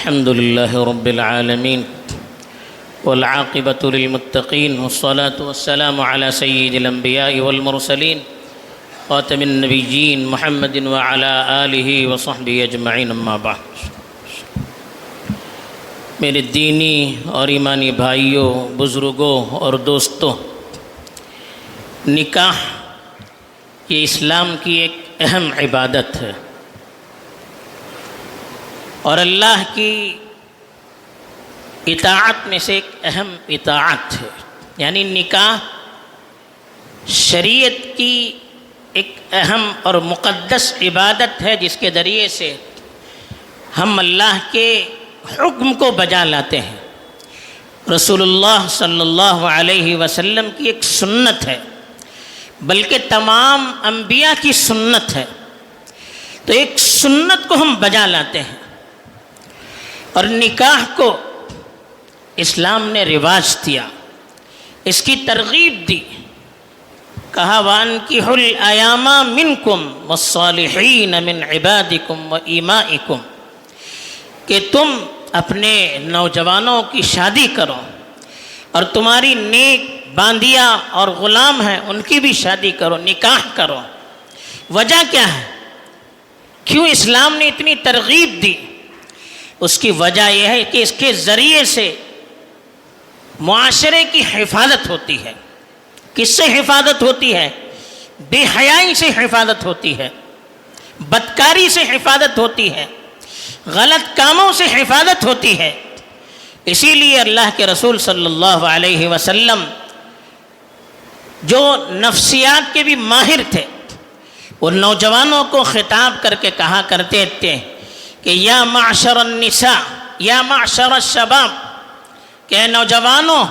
الحمد لله رب العالمين والعاقبة للمتقين والصلاة والسلام على سيد الأنبياء والمرسلين خاتم النبيين محمد وعلى آله وصحبه أجمعين أما بعد۔ میرے دینی اور ایمانی بھائیوں، بزرگوں اور دوستوں، نکاح یہ اسلام کی ایک اہم عبادت ہے اور اللہ کی اطاعت میں سے ایک اہم اطاعت ہے، یعنی نکاح شریعت کی ایک اہم اور مقدس عبادت ہے جس کے ذریعے سے ہم اللہ کے حکم کو بجا لاتے ہیں۔ رسول اللہ صلی اللہ علیہ وسلم کی ایک سنت ہے، بلکہ تمام انبیاء کی سنت ہے، تو ایک سنت کو ہم بجا لاتے ہیں اور نکاح کو اسلام نے رواج دیا، اس کی ترغیب دی، کہا وَأَنكِحُوا الْأَيَامَ مِنْكُمْ وَالصَّالِحِينَ مِنْ عِبَادِكُمْ وَإِمَائِكُمْ، کہ تم اپنے نوجوانوں کی شادی کرو اور تمہاری نیک باندیا اور غلام ہیں ان کی بھی شادی کرو، نکاح کرو۔ وجہ کیا ہے؟ کیوں اسلام نے اتنی ترغیب دی؟ اس کی وجہ یہ ہے کہ اس کے ذریعے سے معاشرے کی حفاظت ہوتی ہے۔ کس سے حفاظت ہوتی ہے؟ بے حیائی سے حفاظت ہوتی ہے، بدکاری سے حفاظت ہوتی ہے، غلط کاموں سے حفاظت ہوتی ہے۔ اسی لیے اللہ کے رسول صلی اللہ علیہ وسلم جو نفسیات کے بھی ماہر تھے، وہ نوجوانوں کو خطاب کر کے کہا کرتے تھے کہ یا معشر النساء، یا معشر الشباب، کہ نوجوانوں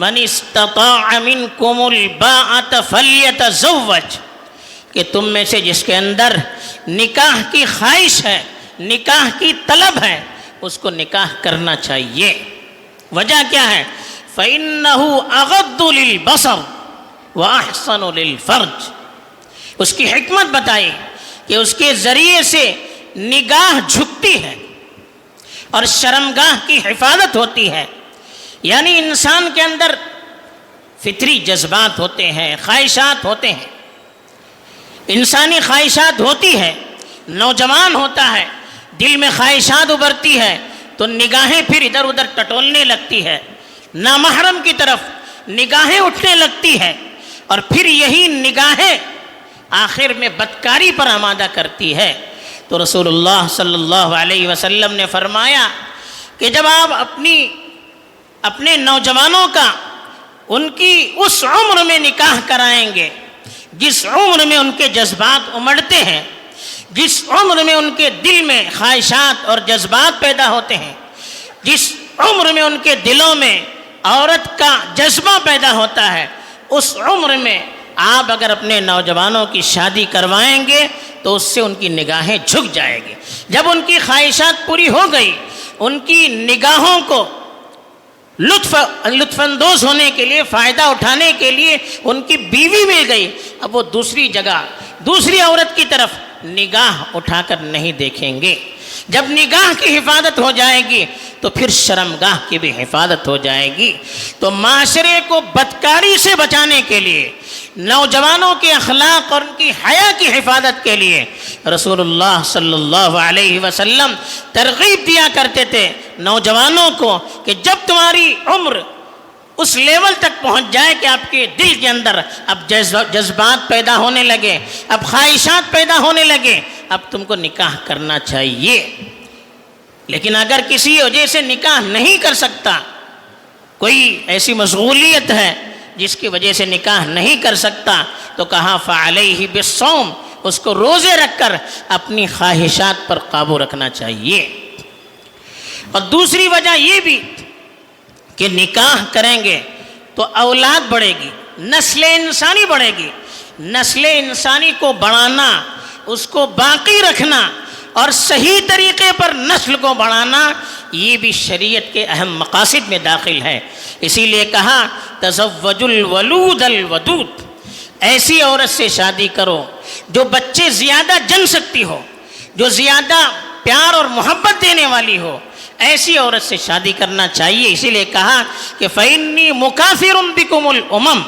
من استطاع منکم الباءۃ فلیتزوج، کہ تم میں سے جس کے اندر نکاح کی خواہش ہے، نکاح کی طلب ہے، اس کو نکاح کرنا چاہیے۔ وجہ کیا ہے؟ فإنہ اغض للبصر وأحسن للفرج، اس کی حکمت بتائی کہ اس کے ذریعے سے نگاہ جھکتی ہے اور شرمگاہ کی حفاظت ہوتی ہے، یعنی انسان کے اندر فطری جذبات ہوتے ہیں، خواہشات ہوتے ہیں، انسانی خواہشات ہوتی ہے، نوجوان ہوتا ہے، دل میں خواہشات ابھرتی ہے تو نگاہیں پھر ادھر ادھر ٹٹولنے لگتی ہے، نامحرم کی طرف نگاہیں اٹھنے لگتی ہے، اور پھر یہی نگاہیں آخر میں بدکاری پر آمادہ کرتی ہے۔ تو رسول اللہ صلی اللہ علیہ وسلم نے فرمایا کہ جب آپ اپنے نوجوانوں کا ان کی اس عمر میں نکاح کرائیں گے جس عمر میں ان کے جذبات امڑتے ہیں، جس عمر میں ان کے دل میں خواہشات اور جذبات پیدا ہوتے ہیں، جس عمر میں ان کے دلوں میں عورت کا جذبہ پیدا ہوتا ہے، اس عمر میں آپ اگر اپنے نوجوانوں کی شادی کروائیں گے تو اس سے ان کی نگاہیں جھک جائے گی۔ جب ان کی خواہشات پوری ہو گئی، ان کی نگاہوں کو لطف اندوز ہونے کے لیے، فائدہ اٹھانے کے لیے ان کی بیوی مل گئی، اب وہ دوسری جگہ دوسری عورت کی طرف نگاہ اٹھا کر نہیں دیکھیں گے۔ جب نگاہ کی حفاظت ہو جائے گی تو پھر شرمگاہ کی بھی حفاظت ہو جائے گی۔ تو معاشرے کو بدکاری سے بچانے کے لیے، نوجوانوں کے اخلاق اور ان کی حیا کی حفاظت کے لیے رسول اللہ صلی اللہ علیہ وسلم ترغیب دیا کرتے تھے نوجوانوں کو کہ جب تمہاری عمر اس لیول تک پہنچ جائے کہ آپ کے دل کے اندر اب جذبات پیدا ہونے لگے، اب خواہشات پیدا ہونے لگے، اب تم کو نکاح کرنا چاہیے۔ لیکن اگر کسی وجہ سے نکاح نہیں کر سکتا، کوئی ایسی مشغولیت ہے جس کی وجہ سے نکاح نہیں کر سکتا، تو کہا فعلیہ بالصوم، اس کو روزے رکھ کر اپنی خواہشات پر قابو رکھنا چاہیے۔ اور دوسری وجہ یہ بھی کہ نکاح کریں گے تو اولاد بڑھے گی، نسل انسانی بڑھے گی۔ نسل انسانی کو بڑھانا، اس کو باقی رکھنا اور صحیح طریقے پر نسل کو بڑھانا، یہ بھی شریعت کے اہم مقاصد میں داخل ہے۔ اسی لیے کہا تزوج الولود الودود، ایسی عورت سے شادی کرو جو بچے زیادہ جن سکتی ہو، جو زیادہ پیار اور محبت دینے والی ہو، ایسی عورت سے شادی کرنا چاہیے۔ اسی لیے کہا کہ فَإِنِّي مُكَافِرٌ بِكُمُ الْأُمَمْ،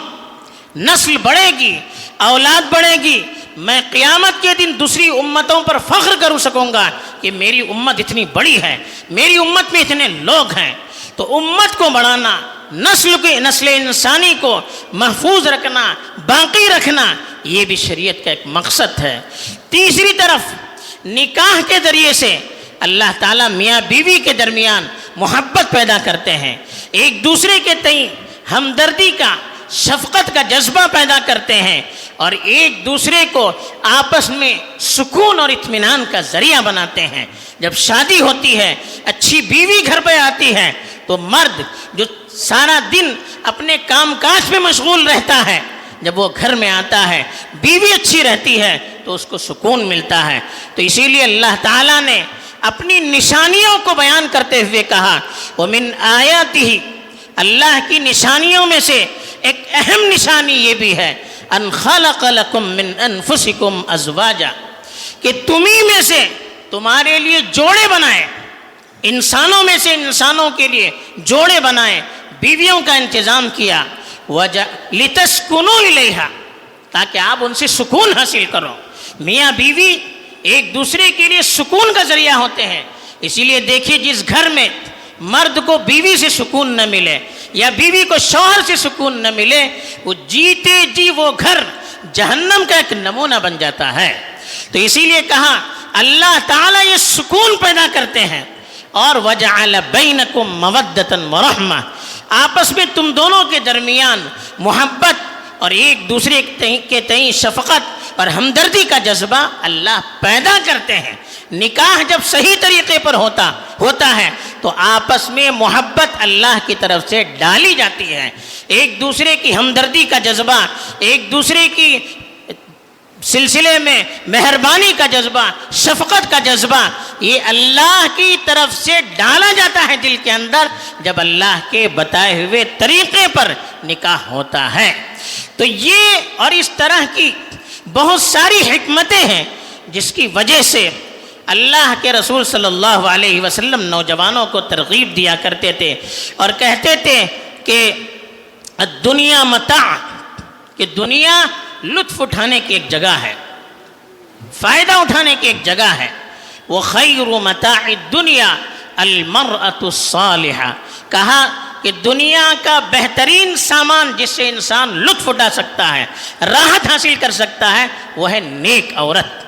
نسل بڑھے گی، اولاد بڑھے گی، میں قیامت کے دن دوسری امتوں پر فخر کر سکوں گا کہ میری امت اتنی بڑی ہے، میری امت میں اتنے لوگ ہیں۔ تو امت کو بڑھانا، نسل انسانی کو محفوظ رکھنا، باقی رکھنا، یہ بھی شریعت کا ایک مقصد ہے۔ تیسری طرف نکاح کے ذریعے سے اللہ تعالیٰ میاں بیوی کے درمیان محبت پیدا کرتے ہیں، ایک دوسرے کے تئیں ہمدردی کا، شفقت کا جذبہ پیدا کرتے ہیں، اور ایک دوسرے کو آپس میں سکون اور اطمینان کا ذریعہ بناتے ہیں۔ جب شادی ہوتی ہے، اچھی بیوی گھر پہ آتی ہے، تو مرد جو سارا دن اپنے کام کاج میں مشغول رہتا ہے، جب وہ گھر میں آتا ہے، بیوی اچھی رہتی ہے تو اس کو سکون ملتا ہے۔ تو اسی لیے اللہ تعالیٰ نے اپنی نشانیوں کو بیان کرتے ہوئے کہا وَمِنْ آیَاتِهِ، اللہ کی نشانیوں میں سے ایک اہم نشانی یہ بھی ہے ان خلق لکم من انفسکم ازواجا، کہ تمہیں میں سے تمہارے لیے جوڑے بنائے، انسانوں میں سے انسانوں کے لیے جوڑے بنائے، بیویوں کا انتظام کیا، لتسکنوا الیہا، تاکہ آپ ان سے سکون حاصل کرو۔ میاں بیوی ایک دوسرے کے لیے سکون کا ذریعہ ہوتے ہیں۔ اسی لیے دیکھیے جس گھر میں مرد کو بیوی سے سکون نہ ملے یا بیوی کو شوہر سے سکون نہ ملے، وہ جیتے جی وہ گھر جہنم کا ایک نمونہ بن جاتا ہے۔ تو اسی لیے کہا اللہ تعالیٰ یہ سکون پیدا کرتے ہیں، اور وَجَعَلَ بَيْنَكُمْ مَوَدَّةً وَرَحْمَةً، آپس میں تم دونوں کے درمیان محبت اور ایک دوسرے کے تئیں شفقت اور ہمدردی کا جذبہ اللہ پیدا کرتے ہیں۔ نکاح جب صحیح طریقے پر ہوتا ہے تو آپس میں محبت اللہ کی طرف سے ڈالی جاتی ہے، ایک دوسرے کی ہمدردی کا جذبہ، ایک دوسرے کی سلسلے میں مہربانی کا جذبہ، شفقت کا جذبہ، یہ اللہ کی طرف سے ڈالا جاتا ہے دل کے اندر جب اللہ کے بتائے ہوئے طریقے پر نکاح ہوتا ہے۔ تو یہ اور اس طرح کی بہت ساری حکمتیں ہیں جس کی وجہ سے اللہ کے رسول صلی اللہ علیہ وسلم نوجوانوں کو ترغیب دیا کرتے تھے اور کہتے تھے کہ دنیا متاع، کہ دنیا لطف اٹھانے کی ایک جگہ ہے، فائدہ اٹھانے کی ایک جگہ ہے۔ وَخَيْرُ مَتَاعِ الدُّنْيَا الْمَرْأَةُ الصَّالِحَةُ، کہا کہ دنیا کا بہترین سامان جس سے انسان لطف اٹھا سکتا ہے، راحت حاصل کر سکتا ہے، وہ ہے نیک عورت۔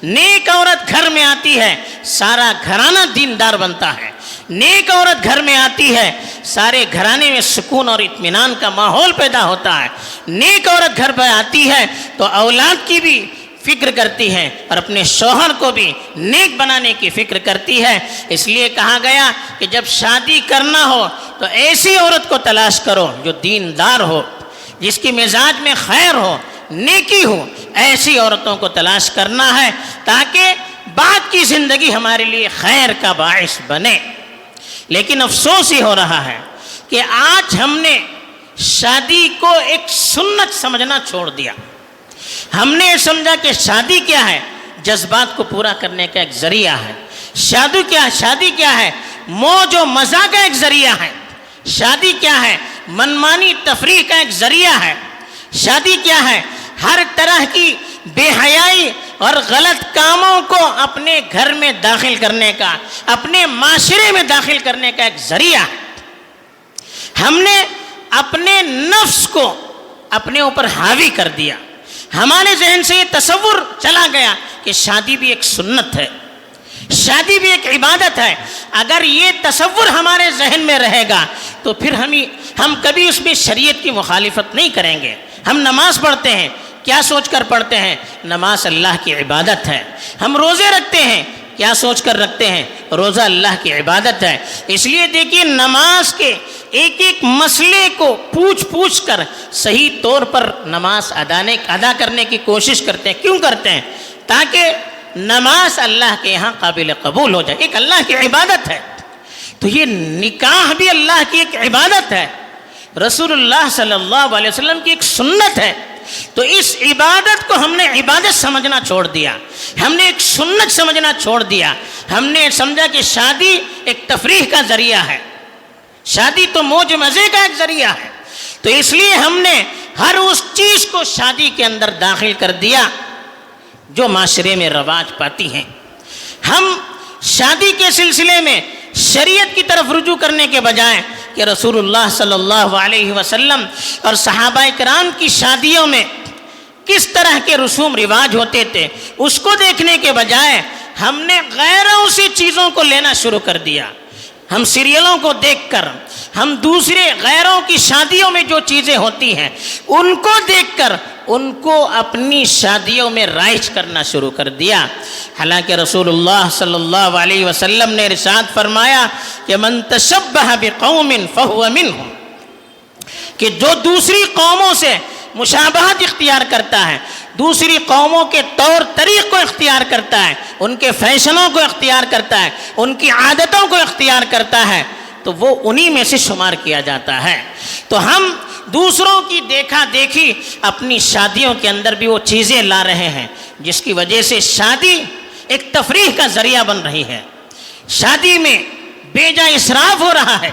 نیک عورت گھر میں آتی ہے، سارا گھرانہ دیندار بنتا ہے۔ نیک عورت گھر میں آتی ہے، سارے گھرانے میں سکون اور اطمینان کا ماحول پیدا ہوتا ہے۔ نیک عورت گھر پہ آتی ہے تو اولاد کی بھی فکر کرتی ہے اور اپنے شوہر کو بھی نیک بنانے کی فکر کرتی ہے۔ اس لیے کہا گیا کہ جب شادی کرنا ہو تو ایسی عورت کو تلاش کرو جو دیندار ہو، جس کی مزاج میں خیر ہو، نیکی ہو، ایسی عورتوں کو تلاش کرنا ہے تاکہ بعد کی زندگی ہمارے لیے خیر کا باعث بنے۔ لیکن افسوس ہی ہو رہا ہے کہ آج ہم نے شادی کو ایک سنت سمجھنا چھوڑ دیا۔ ہم نے سمجھا کہ شادی کیا ہے؟ جذبات کو پورا کرنے کا ایک ذریعہ ہے۔ شادی کیا ہے؟ موج و مزہ کا ایک ذریعہ ہے۔ شادی کیا ہے؟ منمانی تفریح کا ایک ذریعہ ہے۔ شادی کیا ہے؟ ہر طرح کی بے حیائی اور غلط کاموں کو اپنے گھر میں داخل کرنے کا، اپنے معاشرے میں داخل کرنے کا ایک ذریعہ ہے۔ ہم نے اپنے نفس کو اپنے اوپر حاوی کر دیا۔ ہمارے ذہن سے یہ تصور چلا گیا کہ شادی بھی ایک سنت ہے، شادی بھی ایک عبادت ہے۔ اگر یہ تصور ہمارے ذہن میں رہے گا تو پھر ہم کبھی اس میں شریعت کی مخالفت نہیں کریں گے۔ ہم نماز پڑھتے ہیں، کیا سوچ کر پڑھتے ہیں؟ نماز اللہ کی عبادت ہے۔ ہم روزے رکھتے ہیں، کیا سوچ کر رکھتے ہیں؟ روزہ اللہ کی عبادت ہے۔ اس لیے دیکھیے نماز کے ایک ایک مسئلے کو پوچھ کر صحیح طور پر نماز ادا کرنے کی کوشش کرتے ہیں۔ کیوں کرتے ہیں؟ تاکہ نماز اللہ کے یہاں قابل قبول ہو جائے، ایک اللہ کی عبادت ہے۔ تو یہ نکاح بھی اللہ کی ایک عبادت ہے، رسول اللہ صلی اللہ علیہ وسلم کی ایک سنت ہے۔ تو اس عبادت کو ہم نے عبادت سمجھنا چھوڑ دیا، ہم نے ایک سنت سمجھنا چھوڑ دیا، ہم نے سمجھا کہ شادی ایک تفریح کا ذریعہ ہے، شادی تو موج مزے کا ایک ذریعہ ہے، تو اس لیے ہم نے ہر اس چیز کو شادی کے اندر داخل کر دیا جو معاشرے میں رواج پاتی ہیں۔ ہم شادی کے سلسلے میں شریعت کی طرف رجوع کرنے کے بجائے کہ رسول اللہ صلی اللہ علیہ وسلم اور صحابہ کرام کی شادیوں میں کس طرح کے رسوم رواج ہوتے تھے، اس کو دیکھنے کے بجائے ہم نے غیروں سے چیزوں کو لینا شروع کر دیا۔ ہم سیریلوں کو دیکھ کر، ہم دوسرے غیروں کی شادیوں میں جو چیزیں ہوتی ہیں ان کو دیکھ کر ان کو اپنی شادیوں میں رائج کرنا شروع کر دیا، حالانکہ رسول اللہ صلی اللہ علیہ وسلم نے ارشاد فرمایا کہ من تشبہ بقوم فہو منہم، کہ جو دوسری قوموں سے مشابہت اختیار کرتا ہے، دوسری قوموں کے طور طریق کو اختیار کرتا ہے، ان کے فیشنوں کو اختیار کرتا ہے، ان کی عادتوں کو اختیار کرتا ہے، تو وہ انہی میں سے شمار کیا جاتا ہے۔ تو ہم دوسروں کی دیکھا دیکھی اپنی شادیوں کے اندر بھی وہ چیزیں لا رہے ہیں، جس کی وجہ سے شادی ایک تفریح کا ذریعہ بن رہی ہے۔ شادی میں بے جا اسراف ہو رہا ہے،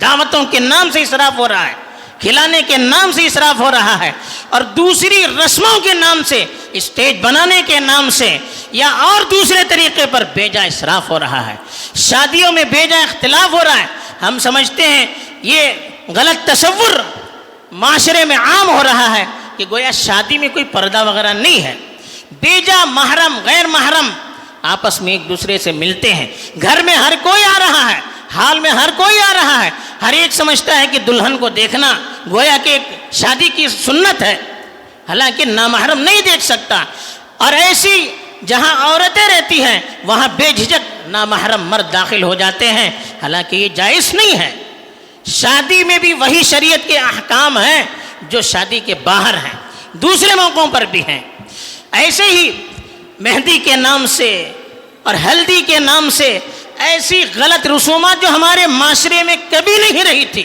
دعوتوں کے نام سے اسراف ہو رہا ہے، کھلانے کے نام سے اسراف ہو رہا ہے، اور دوسری رسموں کے نام سے، اسٹیج بنانے کے نام سے یا اور دوسرے طریقے پر بے جا اسراف ہو رہا ہے۔ شادیوں میں بے جا اختلاف ہو رہا ہے۔ ہم سمجھتے ہیں یہ غلط تصور معاشرے میں عام ہو رہا ہے کہ گویا شادی میں کوئی پردہ وغیرہ نہیں ہے، بے جا محرم غیر محرم آپس میں ایک دوسرے سے ملتے ہیں، گھر میں ہر کوئی آ رہا ہے، حال میں ہر کوئی آ رہا ہے، ہر ایک سمجھتا ہے کہ دلہن کو دیکھنا گویا کہ ایک شادی کی سنت ہے، حالانکہ نامحرم نہیں دیکھ سکتا، اور ایسی جہاں عورتیں رہتی ہیں وہاں بے جھجک نامحرم مرد داخل ہو جاتے ہیں، حالانکہ یہ جائز نہیں ہے۔ شادی میں بھی وہی شریعت کے احکام ہیں جو شادی کے باہر ہیں، دوسرے موقعوں پر بھی ہیں۔ ایسے ہی مہندی کے نام سے اور ہلدی کے نام سے ایسی غلط رسومات جو ہمارے معاشرے میں کبھی نہیں رہی تھی،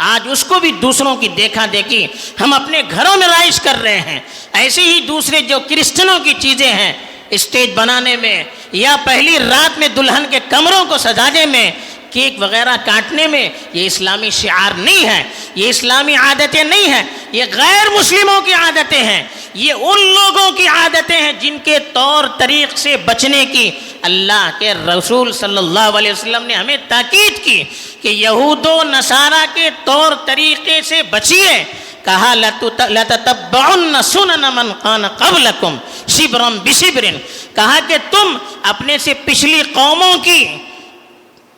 آج اس کو بھی دوسروں کی دیکھا دیکھی ہم اپنے گھروں میں رائج کر رہے ہیں۔ ایسے ہی دوسرے جو کرسچنوں کی چیزیں ہیں، اسٹیج بنانے میں یا پہلی رات میں دلہن کے کمروں کو سجانے میں، کیک وغیرہ کاٹنے میں، یہ اسلامی شعار نہیں ہے، یہ اسلامی عادتیں نہیں ہیں، یہ غیر مسلموں کی عادتیں ہیں، یہ ان لوگوں کی عادتیں ہیں جن کے طور طریق سے بچنے کی اللہ کے رسول صلی اللہ علیہ وسلم نے ہمیں تاکید کی کہ یہود و نصارہ کے طور طریقے سے بچیے۔ کہا لَتَتَبَّعُنَّ سُنَنَ مَنْ كَانَ قَبْلَكُمْ شِبْرًا بِشِبْرٍ، کہا کہ تم اپنے سے پچھلی قوموں کی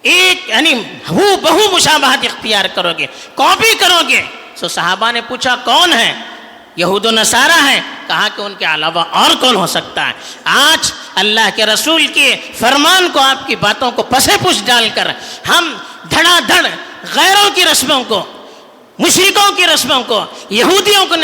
ایک یعنی ہو بہو مشابہت اختیار کرو گے، کاپی کرو گے۔ سو صحابہ نے پوچھا کون ہے؟ یہود و نصارہ ہیں۔ کہا کہ ان کے علاوہ اور کون ہو سکتا ہے؟ آج اللہ کے رسول کے فرمان کو، آپ کی باتوں کو پسے پوچھ ڈال کر ہم دھڑا دھڑ غیروں کی رسموں کو، مشرکوں کی رسموں کو، یہودیوں کو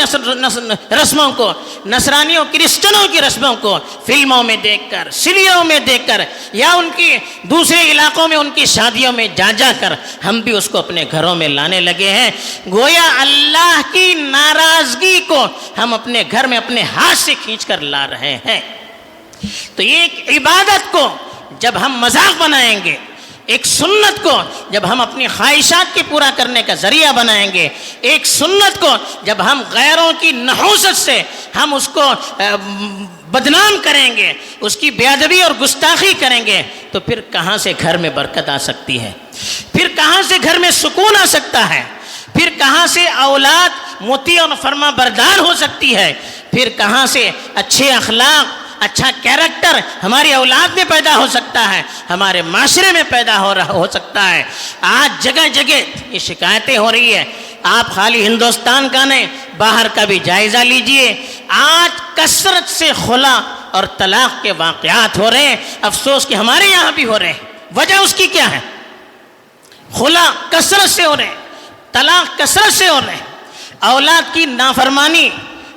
رسموں کو، نصرانیوں کرسچنوں کی رسموں کو فلموں میں دیکھ کر، سیریلوں میں دیکھ کر، یا ان کی دوسرے علاقوں میں ان کی شادیوں میں جا جا کر ہم بھی اس کو اپنے گھروں میں لانے لگے ہیں۔ گویا اللہ کی ناراضگی کو ہم اپنے گھر میں اپنے ہاتھ سے کھینچ کر لا رہے ہیں۔ تو ایک عبادت کو جب ہم مذاق بنائیں گے، ایک سنت کو جب ہم اپنی خواہشات کے پورا کرنے کا ذریعہ بنائیں گے، ایک سنت کو جب ہم غیروں کی نحوست سے ہم اس کو بدنام کریں گے، اس کی بے ادبی اور گستاخی کریں گے، تو پھر کہاں سے گھر میں برکت آ سکتی ہے؟ پھر کہاں سے گھر میں سکون آ سکتا ہے؟ پھر کہاں سے اولاد مطیع اور فرما بردار ہو سکتی ہے؟ پھر کہاں سے اچھے اخلاق، اچھا کیریکٹر ہماری اولاد میں پیدا ہو سکتا ہے، ہمارے معاشرے میں پیدا ہو سکتا ہے؟ آج جگہ جگہ یہ شکایتیں ہو رہی ہے۔ آپ خالی ہندوستان کا نہیں، باہر کا بھی جائزہ لیجئے۔ آج کثرت سے خلا اور طلاق کے واقعات ہو رہے ہیں، افسوس کہ ہمارے یہاں بھی ہو رہے ہیں۔ وجہ اس کی کیا ہے؟ خلا کثرت سے ہو رہے ہیں، طلاق کثرت سے ہو رہے ہیں، اولاد کی نافرمانی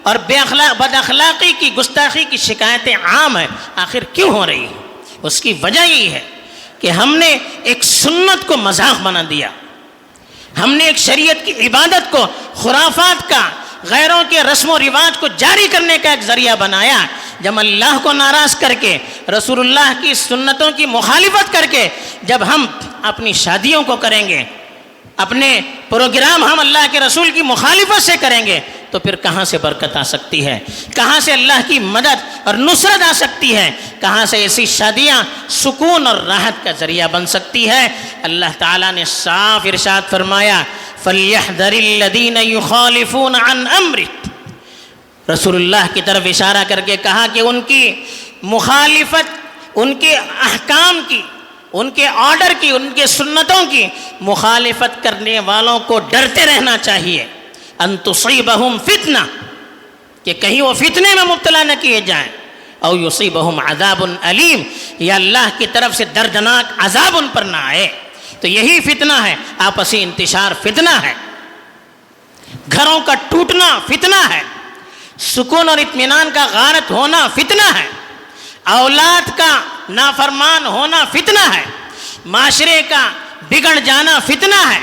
اور بد اخلاقی کی، گستاخی کی شکایتیں عام ہیں۔ آخر کیوں ہو رہی ہے؟ اس کی وجہ یہی ہے کہ ہم نے ایک سنت کو مذاق بنا دیا، ہم نے ایک شریعت کی عبادت کو خرافات کا غیروں کے رسم و رواج کو جاری کرنے کا ایک ذریعہ بنایا، جب اللہ کو ناراض کر کے، رسول اللہ کی سنتوں کی مخالفت کر کے جب ہم اپنی شادیوں کو کریں گے، اپنے پروگرام ہم اللہ کے رسول کی مخالفت سے کریں گے، تو پھر کہاں سے برکت آ سکتی ہے؟ کہاں سے اللہ کی مدد اور نصرت آ سکتی ہے؟ کہاں سے ایسی شادیاں سکون اور راحت کا ذریعہ بن سکتی ہے؟ اللہ تعالیٰ نے صاف ارشاد فرمایا، فَلْيَحْذَرِ الَّذِينَ يُخَالِفُونَ عَنْ أَمْرِهِ، رسول اللہ کی طرف اشارہ کر کے کہا کہ ان کی مخالفت، ان کے احکام کی، ان کے آرڈر کی، ان کے سنتوں کی مخالفت کرنے والوں کو ڈرتے رہنا چاہیے، ان تصیبہم فتنہ، کہ کہیں وہ فتنے میں مبتلا نہ کیے جائیں، او یصیبہم عذاب علیم، یا اللہ کی طرف سے دردناک عذاب ان پر نہ آئے۔ تو یہی فتنہ ہے، آپسی انتشار فتنہ ہے، گھروں کا ٹوٹنا فتنہ ہے، سکون اور اطمینان کا غارت ہونا فتنہ ہے، اولاد کا نافرمان ہونا فتنہ ہے، معاشرے کا بگڑ جانا فتنہ ہے،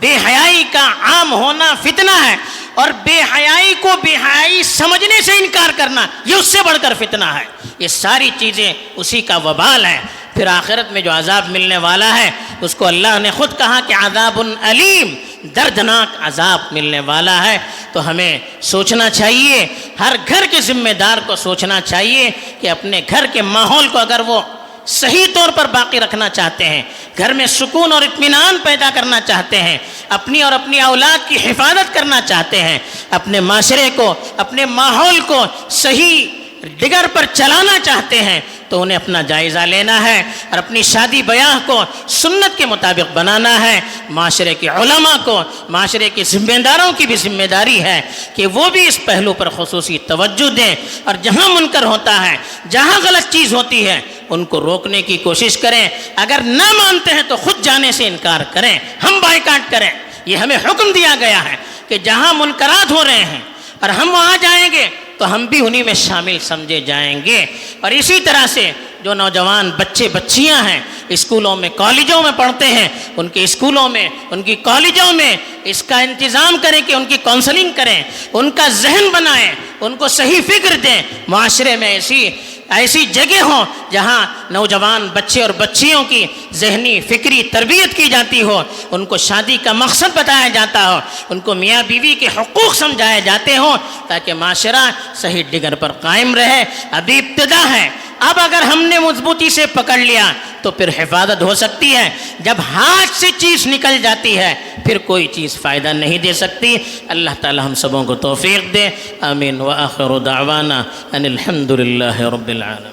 بے حیائی کا عام ہونا فتنہ ہے، اور بے حیائی کو بے حیائی سمجھنے سے انکار کرنا یہ اس سے بڑھ کر فتنہ ہے۔ یہ ساری چیزیں اسی کا وبال ہے۔ پھر آخرت میں جو عذاب ملنے والا ہے اس کو اللہ نے خود کہا کہ عذاب علیم، دردناک عذاب ملنے والا ہے۔ تو ہمیں سوچنا چاہیے، ہر گھر کے ذمہ دار کو سوچنا چاہیے کہ اپنے گھر کے ماحول کو اگر وہ صحیح طور پر باقی رکھنا چاہتے ہیں، گھر میں سکون اور اطمینان پیدا کرنا چاہتے ہیں، اپنی اور اپنی اولاد کی حفاظت کرنا چاہتے ہیں، اپنے معاشرے کو، اپنے ماحول کو صحیح ڈگر پر چلانا چاہتے ہیں، تو انہیں اپنا جائزہ لینا ہے اور اپنی شادی بیاہ کو سنت کے مطابق بنانا ہے۔ معاشرے کے علماء کو، معاشرے کے ذمہ داروں کی بھی ذمہ داری ہے کہ وہ بھی اس پہلو پر خصوصی توجہ دیں، اور جہاں منکر ہوتا ہے، جہاں غلط چیز ہوتی ہے، ان کو روکنے کی کوشش کریں۔ اگر نہ مانتے ہیں تو خود جانے سے انکار کریں، ہم بائیکاٹ کریں۔ یہ ہمیں حکم دیا گیا ہے کہ جہاں منکرات ہو رہے ہیں اور ہم وہاں جائیں گے تو ہم بھی انہی میں شامل سمجھے جائیں گے۔ اور اسی طرح سے جو نوجوان بچے بچیاں ہیں، اسکولوں میں کالجوں میں پڑھتے ہیں، ان کے اسکولوں میں، ان کی کالجوں میں اس کا انتظام کریں کہ ان کی کونسلنگ کریں، ان کا ذہن بنائیں، ان کو صحیح فکر دیں۔ معاشرے میں ایسی جگہ ہوں جہاں نوجوان بچے اور بچیوں کی ذہنی فکری تربیت کی جاتی ہو، ان کو شادی کا مقصد بتایا جاتا ہو، ان کو میاں بیوی کے حقوق سمجھائے جاتے ہوں، تاکہ معاشرہ صحیح ڈگر پر قائم رہے۔ ابھی ابتدا ہے، اب اگر ہم نے مضبوطی سے پکڑ لیا تو پھر حفاظت ہو سکتی ہے۔ جب ہاتھ سے چیز نکل جاتی ہے پھر کوئی چیز فائدہ نہیں دے سکتی۔ اللہ تعالی ہم سبوں کو توفیق دے، آمین۔ وآخر دعوانا ان الحمد للہ رب العالمین۔